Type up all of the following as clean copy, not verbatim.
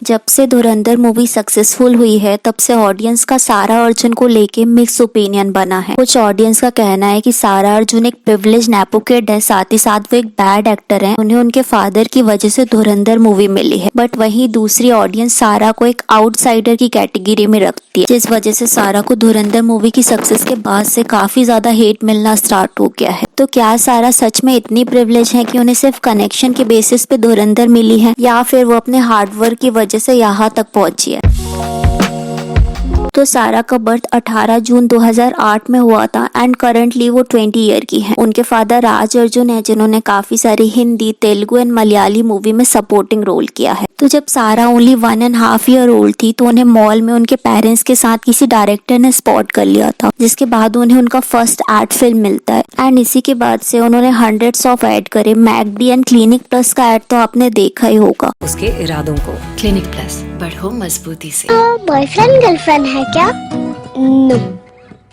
जब से धुरंधर movie successful हुई है तब से ऑडियंस का सारा अर्जुन को लेके मिक्स ओपिनियन बना है। कुछ ऑडियंस का कहना है कि सारा अर्जुन एक प्रिविलेज नेपो किड है, साथ ही साथ वो एक बैड एक्टर है, उन्हें उनके फादर की वजह से धुरंधर मूवी मिली है। बट वहीं दूसरी ऑडियंस सारा को एक आउटसाइडर की कैटेगरी में रखती है, जिस वजह से सारा को धुरंधर मूवी की सक्सेस के बाद से काफी ज्यादा हेट मिलना स्टार्ट हो गया है। तो क्या सारा सच में इतनी प्रिविलेज है कि उन्हें सिर्फ कनेक्शन के बेसिस पे धुरंधर मिली है, या फिर वो अपने हार्डवर्क की वजह से यहाँ तक पहुंची है? तो सारा का बर्थ 18 जून 2008 में हुआ था एंड करंटली वो 20 ईयर की है। उनके फादर राज अर्जुन है, जिन्होंने काफी सारी हिंदी, तेलुगु एंड मलयाली मूवी में सपोर्टिंग रोल किया है। तो जब सारा ओनली 1.5 ईयर ओल्ड थी तो उन्हें मॉल में उनके पेरेंट्स के साथ किसी डायरेक्टर ने स्पॉट कर लिया था, जिसके बाद उन्हें उनका फर्स्ट एड फिल्म मिलता है एंड इसी के बाद से उन्होंने हंड्रेड्स ऑफ एड करे। मैकडी एंड क्लिनिक प्लस का एड तो आपने देखा ही होगा। उसके इरादों को क्लिनिक प्लस बढ़ो मजबूती से। बॉयफ्रेंड गर्लफ्रेंड है क्या? नो।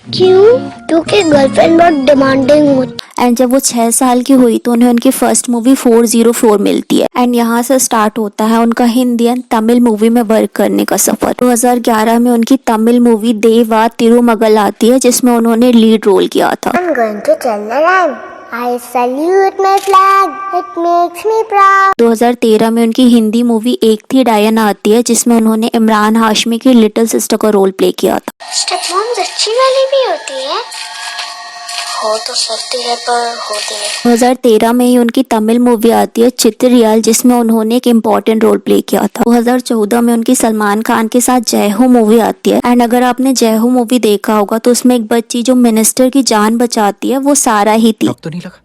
क्यों? क्योंकि गर्लफ्रेंड बहुत डिमांडिंग होती। एंड जब वो 6 साल की हुई तो उन्हें उनकी फर्स्ट मूवी 404 मिलती है एंड यहाँ से स्टार्ट होता है उनका हिंदी एंड तमिल मूवी में वर्क करने का सफर। 2011 में उनकी तमिल मूवी देवा तिरुमगल आती है, जिसमें उन्होंने लीड रोल किया था। I'm going to tell the line. I salute my flag. It makes me proud. 2013 में उनकी हिंदी मूवी एक थी डायना आती है, जिसमें उन्होंने इमरान हाशमी की लिटिल सिस्टर का रोल प्ले किया था। स्टेप मॉम्स अच्छी वाली भी होती है। हो तो सकती है पर होती नहीं। 2013 में ही उनकी तमिल मूवी आती है चित्रियाल, जिसमें उन्होंने एक इम्पोर्टेंट रोल प्ले किया था। 2014 में उनकी सलमान खान के साथ जय हो मूवी आती है एंड अगर आपने जय हो मूवी देखा होगा तो उसमें एक बच्ची जो मिनिस्टर की जान बचाती है वो सारा ही थी। तो नहीं लगा?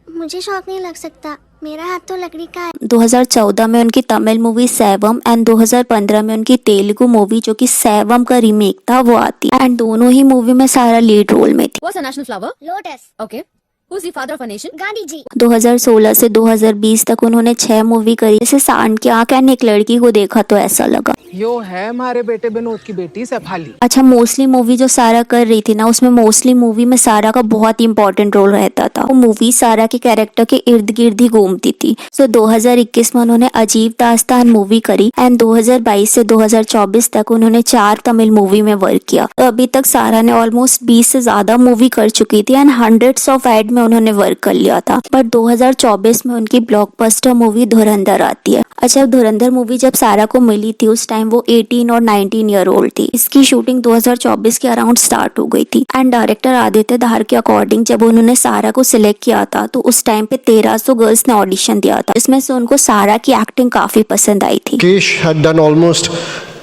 मुझे शौक नहीं लग सकता, मेरा हाथ तो लकड़ी का है। 2014 में उनकी तमिल मूवी सैवम एंड 2015 में उनकी तेलुगु मूवी जो कि सैवम का रीमेक था वो आती है एंड दोनों ही मूवी में सारा लीड रोल में थी। What's a national flower? Lotus. Okay. Who's the father of a nation? Gandhi ji. 2016 से 2020 तक उन्होंने 6 मूवी करी। जैसे सांड की आंख एंड एक लड़की को देखा तो ऐसा लगा। यो है हमारे बेटे विनोद की बेटी सैफाली। अच्छा, मोस्टली मूवी जो सारा कर रही थी ना, उसमें मोस्टली मूवी में सारा का बहुत ही इंपॉर्टेंट रोल रहता था। वो मूवी सारा के कैरेक्टर के इर्द गिर्द ही घूमती थी। सो 2021 में उन्होंने अजीब दास्तान मूवी करी एंड 2022 से 2024 तक उन्होंने 4 तमिल मूवी में वर्क किया। तो अभी तक सारा ने ऑलमोस्ट 20 से ज्यादा मूवी कर चुकी थी एंड हंड्रेड्स ऑफ एड में उन्होंने वर्क कर लिया था। बट 2024 में उनकी ब्लॉकबस्टर मूवी धुरंधर आती है। अच्छा, धुरंधर मूवी जब सारा को मिली थी उस टाइम वो 18 और 19 ईयर ओल्ड थी। इसकी शूटिंग 2024 के अराउंड स्टार्ट हो गई थी एंड डायरेक्टर आदित्य धार के अकॉर्डिंग जब उन्होंने सारा को सिलेक्ट किया था तो उस टाइम पे 1300 गर्ल्स ने ऑडिशन दिया था, इसमें से उनको सारा की एक्टिंग काफी पसंद आई थी। Kesh had done almost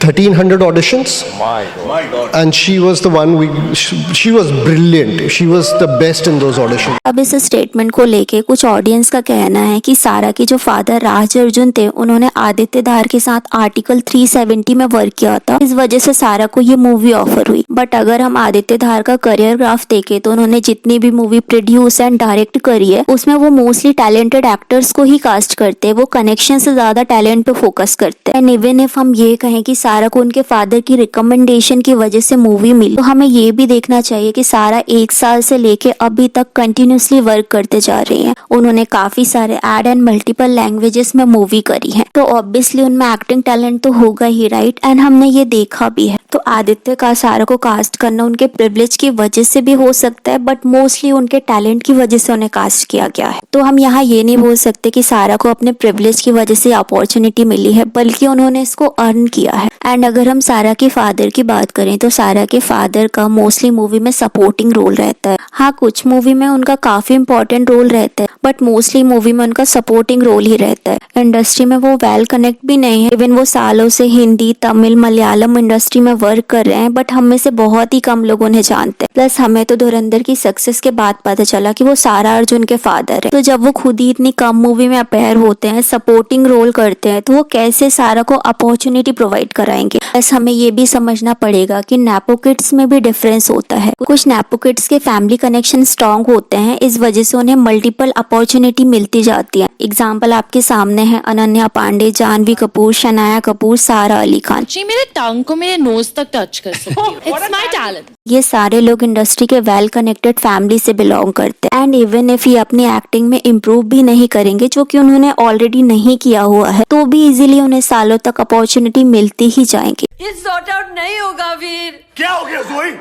1300 auditions. My God. And she was the one she was brilliant. She was the best in those auditions. अब इस स्टेटमेंट को लेके कुछ ऑडियंस का कहना है कि सारा के जो फादर राज अर्जुन थे उन्होंने आदित्य धार के साथ आर्टिकल 370 में वर्क किया था, इस वजह से सारा को ये मूवी ऑफर हुई। बट अगर हम आदित्य धार का करियर ग्राफ देखें तो उन्होंने जितनी भी मूवी प्रोड्यूस एंड डायरेक्ट करी है उसमें वो मोस्टली टैलेंटेड एक्टर्स को ही कास्ट करते हैं, वो कनेक्शन से ज्यादा टैलेंट पे फोकस करते हैं। एंड इवन इफ हम ये कहें कि सारा को उनके फादर की रिकमेंडेशन की वजह से मूवी मिली, तो हमें ये भी देखना चाहिए कि सारा 1 साल से लेके अभी तक कंटिन्यूसली वर्क करते जा रही हैं। उन्होंने काफी सारे एड एंड मल्टीपल लैंग्वेजेस में मूवी करी है, तो ऑब्वियसली उनमें एक्टिंग टैलेंट तो होगा ही, राइट? एंड हमने ये देखा भी है। तो आदित्य का सारा को कास्ट करना उनके प्रिविलेज की वजह से भी हो सकता है, बट मोस्टली उनके टैलेंट की वजह से उन्हें कास्ट किया गया है। तो हम यहाँ ये नहीं बोल सकते कि सारा को अपने प्रिविलेज की वजह से अपॉर्चुनिटी मिली है, बल्कि उन्होंने इसको अर्न किया है। एंड अगर हम सारा के फादर की बात करें तो सारा के फादर का मोस्टली मूवी में सपोर्टिंग रोल रहता है। हाँ, कुछ मूवी में उनका काफी इंपॉर्टेंट रोल रहता है, बट मोस्टली मूवी में उनका सपोर्टिंग रोल ही रहता है। इंडस्ट्री में वो वेल कनेक्ट भी नहीं है, इवन वो सालों से हिंदी, तमिल, मलयालम इंडस्ट्री में वर्क कर रहे हैं, बट हम में से बहुत ही कम लोग उन्हें जानते हैं। प्लस हमें तो धुरंधर की सक्सेस के बाद पता चला कि वो सारा अर्जुन के फादर है। तो जब वो खुद ही इतनी कम मूवी में अपेयर होते हैं, सपोर्टिंग रोल करते हैं, तो वो कैसे सारा को अपॉर्चुनिटी प्रोवाइड कराए जाएंगे। बस हमें ये भी समझना पड़ेगा कि नेपो किड्स में भी डिफरेंस होता है। कुछ नेपो किड्स के फैमिली कनेक्शन स्ट्रॉन्ग होते हैं, इस वजह से उन्हें मल्टीपल अपॉर्चुनिटी मिलती जाती है। एग्जाम्पल आपके सामने है अनन्या पांडे, जानवी कपूर, शनाया कपूर, सारा अली खान। जी मेरे टंग को मेरे नोज तक टच कर सकती हूँ। It's my talent. ये सारे लोग इंडस्ट्री के वेल कनेक्टेड फैमिली से बिलोंग करते हैं एंड इवन इफ ये अपनी एक्टिंग में इम्प्रूव भी नहीं करेंगे, जो कि उन्होंने ऑलरेडी नहीं किया हुआ है, तो भी इजीली उन्हें सालों तक अपॉर्चुनिटी मिलती ही जाएंगी। ये सॉर्ट आउट नहीं होगा वीर। क्या हो गया जोई?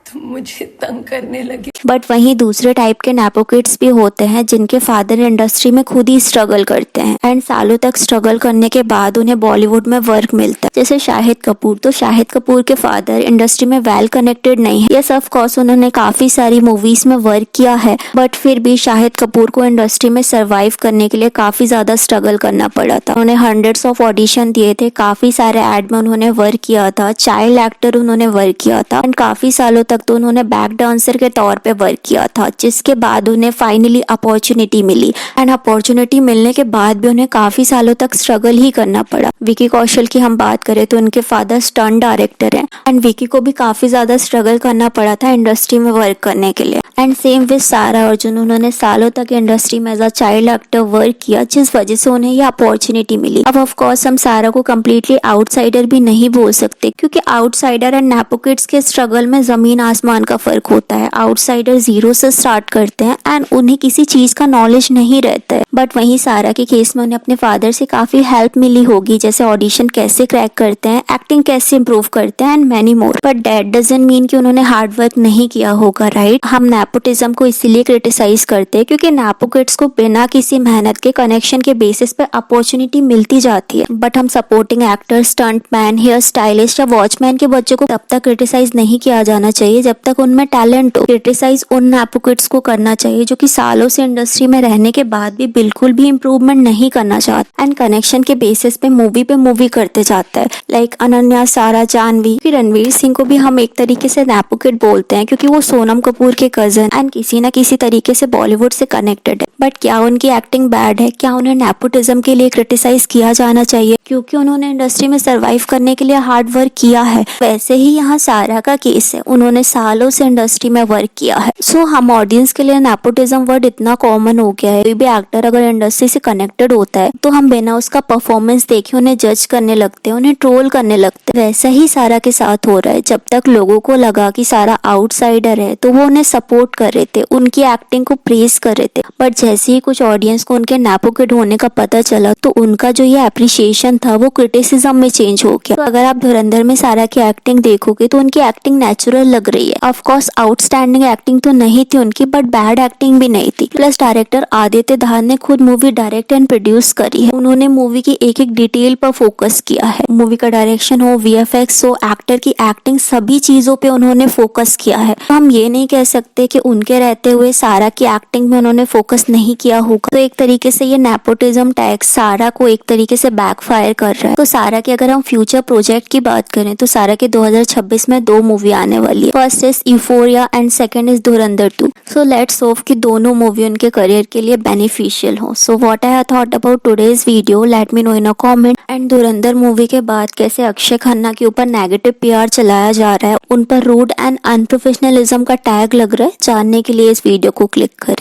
तुम मुझे तंग करने लगे। बट वहीं दूसरे टाइप के नेपो किड्स भी होते हैं जिनके फादर इंडस्ट्री में खुद ही स्ट्रगल करते हैं एंड सालों तक स्ट्रगल करने के बाद उन्हें बॉलीवुड में वर्क मिलता है। जैसे शाहिद कपूर, तो शाहिद कपूर के फादर इंडस्ट्री में वेल कनेक्टेड नहीं है। यस ऑफ कोर्स उन्होंने काफी सारी मूवीज में वर्क किया है, बट फिर भी शाहिद कपूर को इंडस्ट्री में सर्वाइव करने के लिए काफी ज्यादा स्ट्रगल करना पड़ा था। उन्हें हंड्रेड्स ऑफ ऑडिशन दिए थे, काफी सारे एड में उन्होंने वर्क किया था, चाइल्ड एक्टर उन्होंने वर्क किया था एंड काफी सालों तक तो उन्होंने बैक डांसर के तौर पे वर्क किया था, जिसके बाद उन्हें फाइनली अपॉर्चुनिटी मिली एंड अपॉर्चुनिटी मिलने के बाद भी उन्हें काफी सालों तक स्ट्रगल ही करना पड़ा। विकी कौशल की हम बात करें तो उनके फादर स्टंट डायरेक्टर हैं एंड विकी को भी काफी ज्यादा स्ट्रगल करना पड़ा था इंडस्ट्री में वर्क करने के लिए। एंड सेम विद सारा अर्जुन, उन्होंने सालों तक इंडस्ट्री में as a child actor work किया, जिस वजह से उन्हें ये अपॉर्चुनिटी मिली। अब ऑफ कोर्स हम सारा को कम्प्लीटली आउटसाइडर भी नहीं बोल सकते, क्योंकि आउटसाइडर एंड नेपो किड्स के स्ट्रगल में जमीन आसमान का फर्क होता है। आउटसाइडर जीरो से स्टार्ट करते हैं एंड उन्हें किसी चीज का नॉलेज नहीं रहता है, बट वहीं सारा के केस में उन्हें अपने फादर से काफी हेल्प मिली होगी, जैसे ऑडिशन कैसे क्रैक करते हैं, एक्टिंग कैसे इम्प्रूव करते हैं and many more. But that doesn't mean कि उन्होंने हार्ड वर्क नहीं किया होगा, राइट? हम नेपोटिज्म को इसीलिए क्रिटिसाइज करते हैं क्योंकि नेपो किड्स को बिना किसी मेहनत के कनेक्शन के बेसिस पे अपॉर्चुनिटी मिलती जाती है, बट हम supporting actor, stunt man, hair stylist या वॉचमैन के बच्चों को तब तक क्रिटिसाइज नहीं किया जाना चाहिए जब तक उनमें टैलेंट हो। क्रिटिसाइज उन नेपो किड्स को करना चाहिए जो कि सालों से इंडस्ट्री में रहने के बाद भी बिल्कुल भी इम्प्रूवमेंट नहीं करना चाहता एंड कनेक्शन के बेसिस पे मूवी करते जाता है, लाइक अनन्या, सारा, जानवी। रणवीर सिंह को भी हम एक तरीके से नेपो किड बोलते हैं क्योंकि वो सोनम कपूर के कजन एंड किसी न किसी तरीके से बॉलीवुड से कनेक्टेड है। बट क्या उनकी एक्टिंग बैड है? क्या उन्हें नेपोटिज्म के लिए क्रिटिसाइज किया जाना चाहिए क्योंकि उन्होंने इंडस्ट्री में सर्वाइव करने के लिए हार्ड वर्क किया है? वैसे ही यहाँ सारा का केस है, उन्होंने सालों से इंडस्ट्री में वर्क किया है। सो हम ऑडियंस के लिए नेपोटिज्म वर्ड इतना कॉमन हो गया है, कोई भी एक्टर अगर इंडस्ट्री से कनेक्टेड होता है तो हम बिना उसका परफॉर्मेंस देखे उन्हें जज करने लगते हैं, उन्हें ट्रोल करने लगते हैं। वैसा ही सारा के साथ हो रहा है। जब तक लोगों को लगा कि सारा आउटसाइडर है तो वो उन्हें सपोर्ट कर रहे थे, उनकी एक्टिंग को प्रेज कर रहे थे, बट जैसे ही कुछ ऑडियंस को उनके नेपो किड होने का पता चला तो उनका जो ये अप्रिशिएशन था वो क्रिटिसिज्म में चेंज हो गया। तो अगर आप धुरंधर में सारा की एक्टिंग देखोगे तो उनकी एक्टिंग नेचुरल लग रही है। ऑफ कोर्स आउटस्टैंडिंग एक्टिंग तो नहीं थी उनकी, बट बैड एक्टिंग भी नहीं थी। प्लस डायरेक्टर आदित्य धार ने खुद मूवी डायरेक्ट एंड प्रोड्यूस करी है, उन्होंने मूवी की एक एक डिटेल पर फोकस किया है। मूवी का डायरेक्शन हो, वीएफएक्स हो, एक्टर की एक्टिंग, सभी चीजों पे उन्होंने फोकस किया है। तो हम ये नहीं कह सकते कि उनके रहते हुए सारा की एक्टिंग में उन्होंने फोकस नहीं किया होगा। तो एक तरीके से ये नेपोटिज्म टैग सारा को एक तरीके से बैकफायर कर रहा है। तो सारा के अगर हम फ्यूचर प्रोजेक्ट की बात करें तो सारा के 2026 में 2 मूवी आने वाली है। First is euphoria and second is Dhurandhar 2। So let's hope कि दोनों मूवी उनके करियर के लिए बेनिफिशियल हो। So what I thought about today's video, let me know in a comment. And Dhurandhar movie के बाद कैसे अक्षय खन्ना के ऊपर नेगेटिव पीआर चलाया जा रहा है, उन पर रूड एंड अनप्रोफेशनलिज्म का टैग लग रहा है, जानने के लिए इस वीडियो को क्लिक करें।